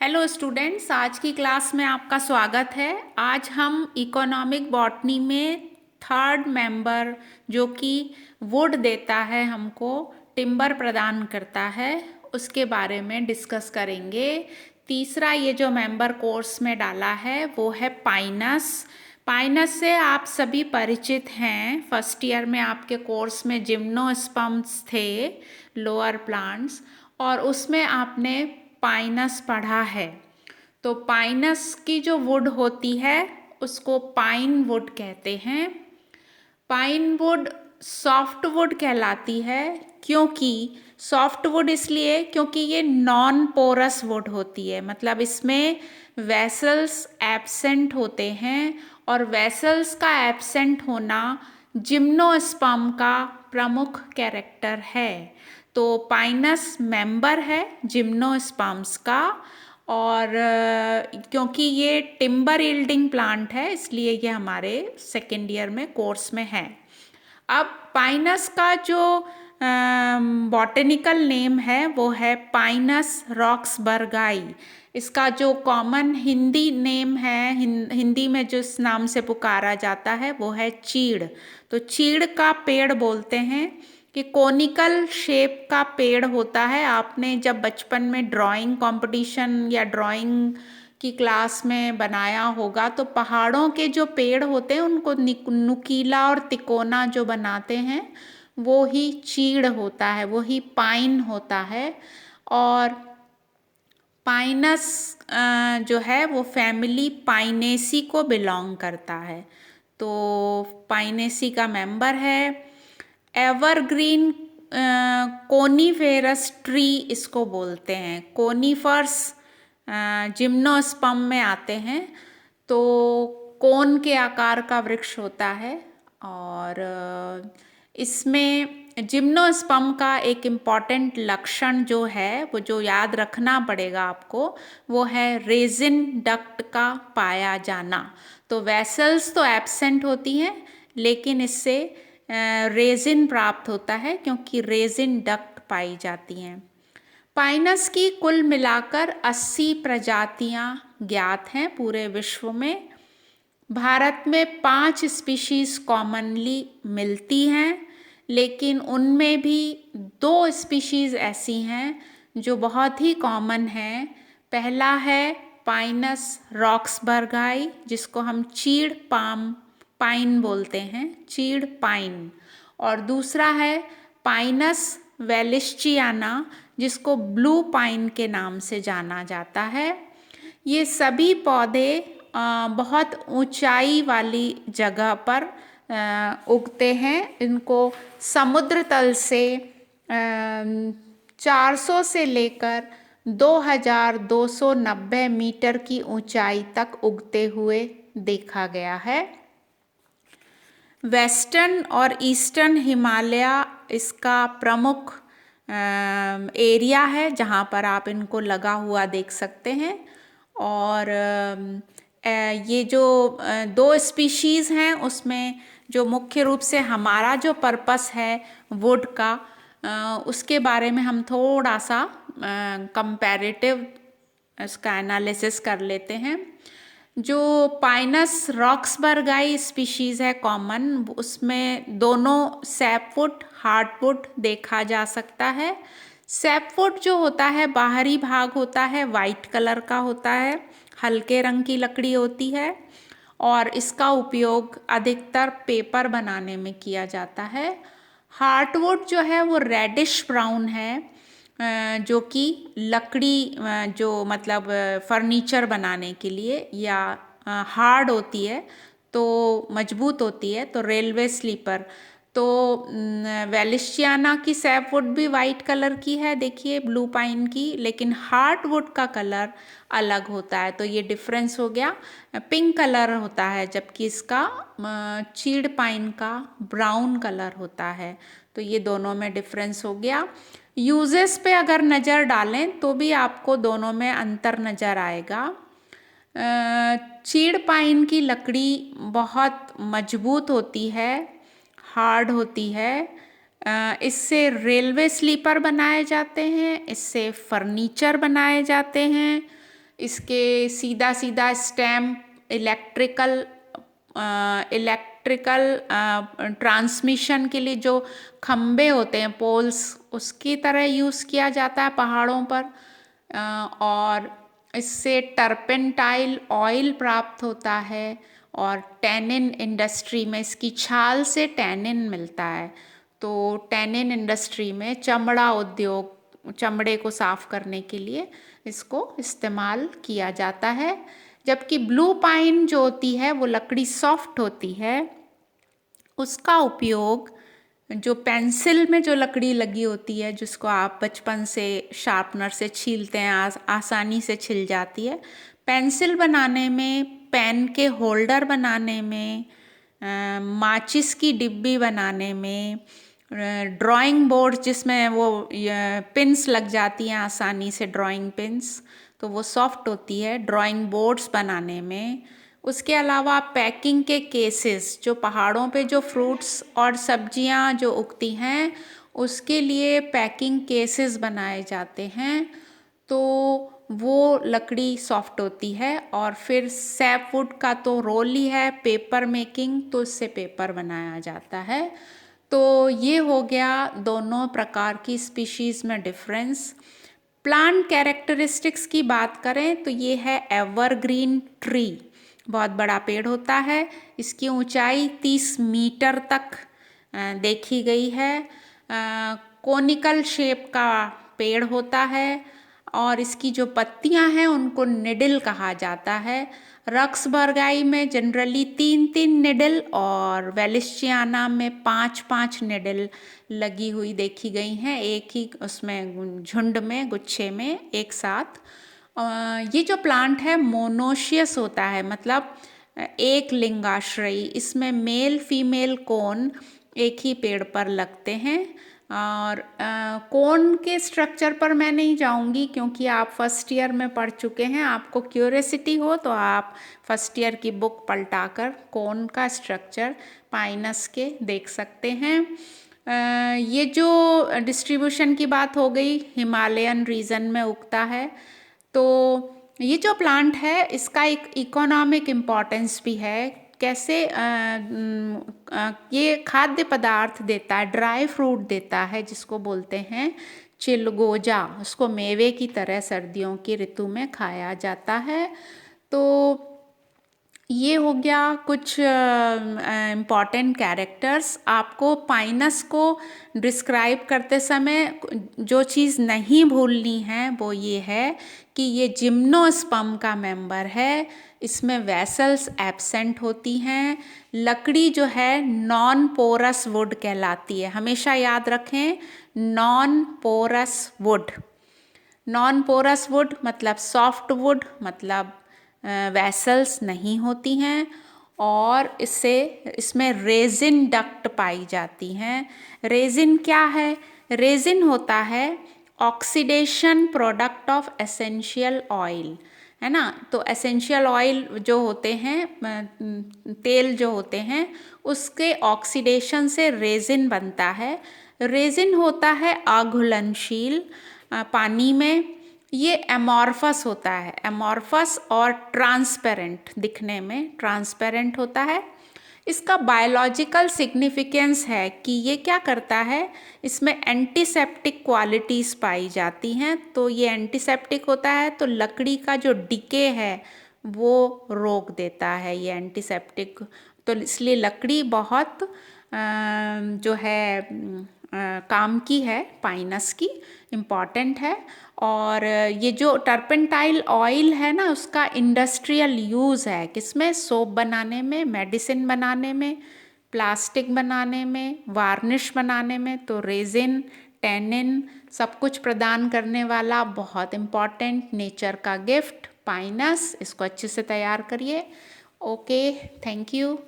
Hello students, आज की class में आपका स्वागत है। आज हम इकोनॉमिक बॉटनी में थर्ड मेंबर जो कि वुड देता है, हमको टिम्बर प्रदान करता है, उसके बारे में डिस्कस करेंगे। तीसरा ये जो मेंबर कोर्स में डाला है वो है पाइनस। पाइनस से आप सभी परिचित हैं। फर्स्ट ईयर में आपके कोर्स में जिम्नोस्पर्म्स थे, लोअर प्लांट्स, और उसमें आपने पाइनस पढ़ा है। तो पाइनस की जो वुड होती है उसको पाइन वुड कहते हैं। पाइन वुड सॉफ्ट वुड कहलाती है। क्योंकि सॉफ्ट वुड इसलिए क्योंकि ये नॉन पोरस वुड होती है, मतलब इसमें वेसल्स एब्सेंट होते हैं, और वेसल्स का एब्सेंट होना जिम्नोस्पर्म का प्रमुख कैरेक्टर है। तो पाइनस मेंबर है जिम्नोस्पर्म्स का, और क्योंकि ये टिम्बर यील्डिंग प्लांट है इसलिए ये हमारे सेकेंड ईयर में कोर्स में है। अब पाइनस का जो बॉटेनिकल नेम है वो है पाइनस रॉक्सबर्गाई। इसका जो कॉमन हिंदी नेम है, हिंदी में जिस नाम से पुकारा जाता है वो है चीड़। तो चीड़ का पेड़ बोलते हैं कि कोनिकल शेप का पेड़ होता है। आपने जब बचपन में ड्राइंग कंपटीशन या ड्राइंग की क्लास में बनाया होगा तो पहाड़ों के जो पेड़ होते हैं उनको नुकीला और तिकोना जो बनाते हैं वो ही चीड़ होता है, वो ही पाइन होता है। और पाइनस जो है वो फैमिली पाइनेसी को बिलोंग करता है। तो पाइनेसी का मेंबर है। एवरग्रीन कोनीफेरस ट्री इसको बोलते हैं। कोनीफर्स जिम्नोस्पर्म में आते हैं, तो कोन के आकार का वृक्ष होता है। और इसमें जिम्नोस्पर्म का एक इम्पॉर्टेंट लक्षण जो है, वो जो याद रखना पड़ेगा आपको, वो है रेजिन डक्ट का पाया जाना। तो वेसल्स तो एब्सेंट होती हैं लेकिन इससे रेजिन प्राप्त होता है क्योंकि रेजिन डक्ट पाई जाती हैं। पाइनस की कुल मिलाकर 80 प्रजातियां ज्ञात हैं पूरे विश्व में। भारत में 5 स्पीशीज कॉमनली मिलती हैं, लेकिन उनमें भी 2 स्पीशीज ऐसी हैं जो बहुत ही कॉमन हैं। पहला है पाइनस रॉक्सबर्गाई, जिसको हम चीड़ पाइन बोलते हैं, चीड़ पाइन। और दूसरा है पाइनस वेलिश्चियाना, जिसको ब्लू पाइन के नाम से जाना जाता है। ये सभी पौधे बहुत ऊंचाई वाली जगह पर उगते हैं। इनको समुद्र तल से 400 से लेकर 2290 मीटर की ऊंचाई तक उगते हुए देखा गया है। वेस्टर्न और ईस्टर्न हिमालय इसका प्रमुख एरिया है जहाँ पर आप इनको लगा हुआ देख सकते हैं। और ये जो 2 स्पीशीज़ हैं उसमें जो मुख्य रूप से हमारा जो पर्पस है वुड का, उसके बारे में हम थोड़ा सा कंपैरेटिव इसका एनालिसिस कर लेते हैं। जो पाइनस रॉक्सबर्गाई स्पीशीज़ है कॉमन, उसमें दोनों सैपवुड हार्डवुड देखा जा सकता है। सैपवुड जो होता है बाहरी भाग होता है वाइट कलर का होता है, हल्के रंग की लकड़ी होती है, और इसका उपयोग अधिकतर पेपर बनाने में किया जाता है। हार्डवुड जो है वो रेडिश ब्राउन है, जो कि लकड़ी जो मतलब फर्नीचर बनाने के लिए या हार्ड होती है, तो मजबूत होती है, तो रेलवे स्लीपर। तो वेलिशियाना की सैपवुड भी वाइट कलर की है, देखिए ब्लू पाइन की, लेकिन हार्डवुड का कलर अलग होता है। तो ये डिफरेंस हो गया, पिंक कलर होता है जबकि इसका चीड़ पाइन का ब्राउन कलर होता है। तो ये दोनों में डिफरेंस हो गया। यूजेस पे अगर नज़र डालें तो भी आपको दोनों में अंतर नज़र आएगा। चीड़ पाइन की लकड़ी बहुत मजबूत होती है, हार्ड होती है। इससे रेलवे स्लीपर बनाए जाते हैं, इससे फर्नीचर बनाए जाते हैं। इसके सीधा सीधा स्टेम इलेक्ट्रिकल ट्रांसमिशन के लिए जो खम्भे होते हैं, पोल्स, उसकी तरह यूज़ किया जाता है पहाड़ों पर। और इससे टर्पेंटाइल ऑयल प्राप्त होता है और टैनिन इंडस्ट्री में इसकी छाल से टैनिन मिलता है। तो टैनिन इंडस्ट्री में चमड़ा उद्योग, चमड़े को साफ करने के लिए इसको इस्तेमाल किया जाता है। जबकि ब्लू पाइन जो होती है वो लकड़ी सॉफ्ट होती है, उसका उपयोग जो पेंसिल में जो लकड़ी लगी होती है, जिसको आप बचपन से शार्पनर से छीलते हैं, आसानी से छिल जाती है, पेंसिल बनाने में, पेन के होल्डर बनाने में, माचिस की डिब्बी बनाने में, ड्राइंग बोर्ड जिसमें वो पिन्स लग जाती हैं आसानी से, ड्राइंग पिन्स, तो वो सॉफ्ट होती है, ड्राइंग बोर्ड्स बनाने में। उसके अलावा पैकिंग के केसेस, जो पहाड़ों पे जो फ्रूट्स और सब्जियां जो उगती हैं उसके लिए पैकिंग केसेस बनाए जाते हैं, तो वो लकड़ी सॉफ्ट होती है। और फिर सैपवुड का तो रोल ही है पेपर मेकिंग, तो इससे पेपर बनाया जाता है। तो ये हो गया दोनों प्रकार की स्पीशीज़ में डिफरेंस। प्लांट कैरेक्टरिस्टिक्स की बात करें तो ये है एवरग्रीन ट्री, बहुत बड़ा पेड़ होता है। इसकी ऊंचाई 30 मीटर तक देखी गई है। कोनिकल शेप का पेड़ होता है और इसकी जो पत्तियां हैं उनको निडल कहा जाता है। रक्सबर्गाई में जनरली 3-3 निडल और वेलिस्चियाना में 5-5 निडल लगी हुई देखी गई हैं, एक ही उसमें झुंड में, गुच्छे में एक साथ। ये जो प्लांट है मोनोशियस होता है, मतलब एक लिंगाश्रयी। इसमें मेल फीमेल कोन एक ही पेड़ पर लगते हैं। और कोन के स्ट्रक्चर पर मैं नहीं जाऊंगी क्योंकि आप फर्स्ट ईयर में पढ़ चुके हैं। आपको क्यूरियोसिटी हो तो आप फर्स्ट ईयर की बुक पलटाकर कोन का स्ट्रक्चर पाइनस के देख सकते हैं। ये जो डिस्ट्रीब्यूशन की बात हो गई, हिमालयन रीजन में उगता है। तो ये जो प्लांट है इसका एक इकोनॉमिक इम्पोर्टेंस भी है। कैसे ये खाद्य पदार्थ देता है, ड्राई फ्रूट देता है जिसको बोलते हैं चिलगोजा, उसको मेवे की तरह सर्दियों की ऋतु में खाया जाता है। तो ये हो गया कुछ इम्पॉर्टेंट कैरेक्टर्स। आपको पाइनस को डिस्क्राइब करते समय जो चीज़ नहीं भूलनी है वो ये है कि ये जिम्नोस्पर्म का मेंबर है। इसमें वेसल्स एब्सेंट होती हैं। लकड़ी जो है नॉन पोरस वुड कहलाती है, हमेशा याद रखें, non porous wood. Non porous wood मतलब सॉफ्ट वुड, मतलब वेसल्स नहीं होती हैं। और इसमें रेजिन डक्ट पाई जाती हैं। रेजिन क्या है? रेजिन होता है oxidation product of essential oil, है ना। तो एसेंशियल ऑयल जो होते हैं, तेल जो होते हैं, उसके ऑक्सीडेशन से रेजिन बनता है। रेजिन होता है अघुलनशील पानी में। ये एमॉर्फस होता है, एमॉर्फस और ट्रांसपेरेंट, दिखने में ट्रांसपेरेंट होता है। इसका बायोलॉजिकल सिग्निफिकेंस है कि ये क्या करता है, इसमें एंटीसेप्टिक क्वालिटीज़ पाई जाती हैं। तो ये एंटीसेप्टिक होता है तो लकड़ी का जो डिके है वो रोक देता है ये एंटीसेप्टिक। तो इसलिए लकड़ी बहुत जो है काम की है, पाइनस की, इम्पॉर्टेंट है। और ये जो टर्पेंटाइल ऑयल है ना, उसका इंडस्ट्रियल यूज़ है किसमें? सोप बनाने में, मेडिसिन बनाने में, प्लास्टिक बनाने में, वार्निश बनाने में। तो रेजिन, टैनिन सब कुछ प्रदान करने वाला बहुत इम्पॉर्टेंट नेचर का गिफ्ट पाइनस। इसको अच्छे से तैयार करिए। Okay, thank you.